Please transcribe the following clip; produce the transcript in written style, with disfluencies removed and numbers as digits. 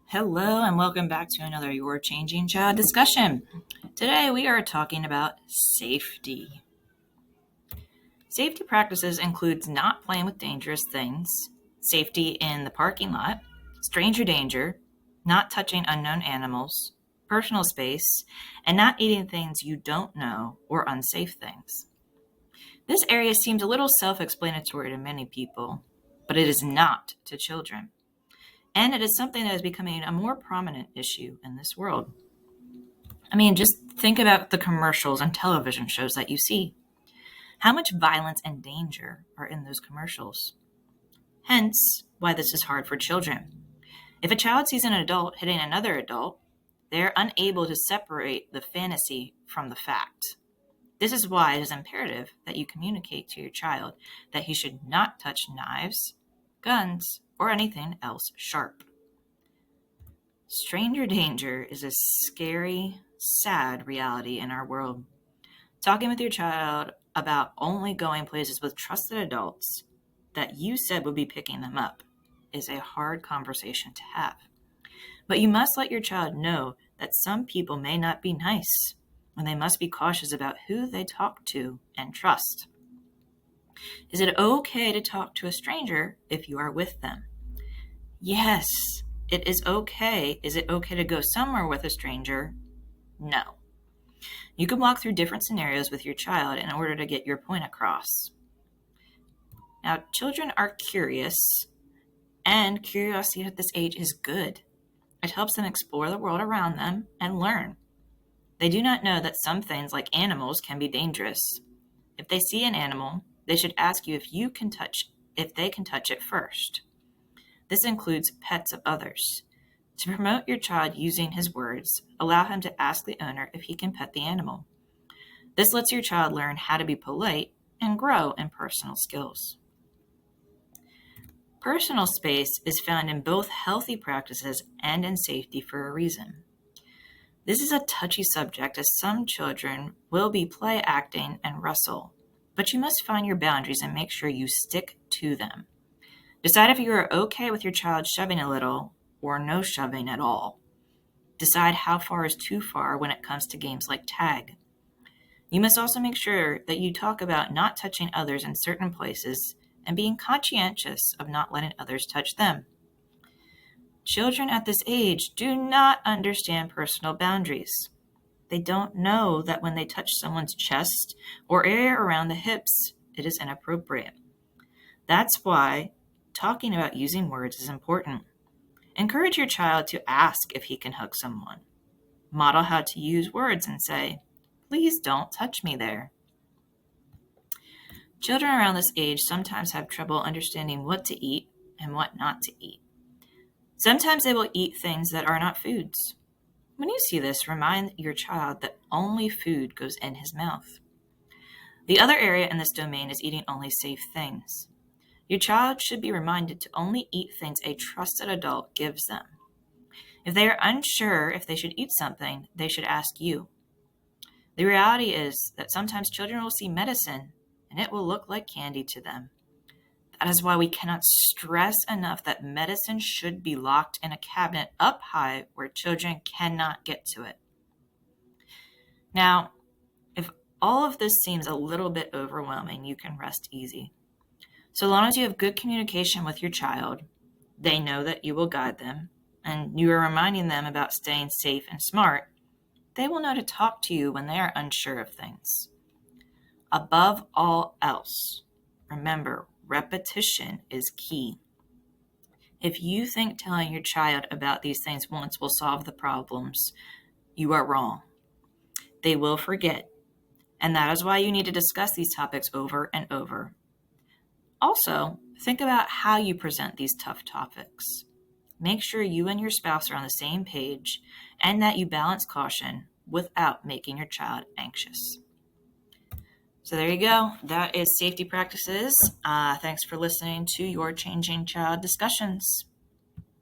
Hello and welcome back to another Your Changing Child discussion. Today we are talking about safety. Safety practices includes not playing with dangerous things, safety in the parking lot, stranger danger, not touching unknown animals, personal space, and not eating things you don't know or unsafe things. This area seems a little self-explanatory to many people, but it is not to children. And it is something that is becoming a more prominent issue in this world. Just think about the commercials and television shows that you see. How much violence and danger are in those commercials? Hence, why this is hard for children. If a child sees an adult hitting another adult, they are unable to separate the fantasy from the fact. This is why it is imperative that you communicate to your child that he should not touch knives, guns, or anything else sharp. Stranger danger is a scary, sad reality in our world. Talking with your child about only going places with trusted adults that you said would be picking them up is a hard conversation to have. But you must let your child know that some people may not be nice, and they must be cautious about who they talk to and trust. Is it okay to talk to a stranger if you are with them? Yes, it is okay. Is it okay to go somewhere with a stranger? No. You can walk through different scenarios with your child in order to get your point across. Now, children are curious, and curiosity at this age is good. It helps them explore the world around them and learn. They do not know that some things, like animals, can be dangerous. If they see an animal, they should ask you if they can touch it first. This includes pets of others. To promote your child using his words, allow him to ask the owner if he can pet the animal. This lets your child learn how to be polite and grow in personal skills. Personal space is found in both healthy practices and in safety for a reason. This is a touchy subject as some children will be play acting and wrestle, but you must find your boundaries and make sure you stick to them. Decide if you are okay with your child shoving a little or no shoving at all. Decide how far is too far when it comes to games like tag. You must also make sure that you talk about not touching others in certain places and being conscientious of not letting others touch them. Children at this age do not understand personal boundaries. They don't know that when they touch someone's chest or area around the hips, it is inappropriate. That's why talking about using words is important. Encourage your child to ask if he can hug someone. Model how to use words and say, "Please don't touch me there." Children around this age sometimes have trouble understanding what to eat and what not to eat. Sometimes they will eat things that are not foods. When you see this, remind your child that only food goes in his mouth. The other area in this domain is eating only safe things. Your child should be reminded to only eat things a trusted adult gives them. If they are unsure if they should eat something, they should ask you. The reality is that sometimes children will see medicine and it will look like candy to them. That is why we cannot stress enough that medicine should be locked in a cabinet up high where children cannot get to it. Now, if all of this seems a little bit overwhelming, you can rest easy. So long as you have good communication with your child, they know that you will guide them, and you are reminding them about staying safe and smart, they will know to talk to you when they are unsure of things. Above all else, remember, repetition is key. If you think telling your child about these things once will solve the problems, you are wrong. They will forget, and that is why you need to discuss these topics over and over. Also, think about how you present these tough topics. Make sure you and your spouse are on the same page and that you balance caution without making your child anxious. So there you go. That is safety practices. Thanks for listening to Your Changing Child discussions.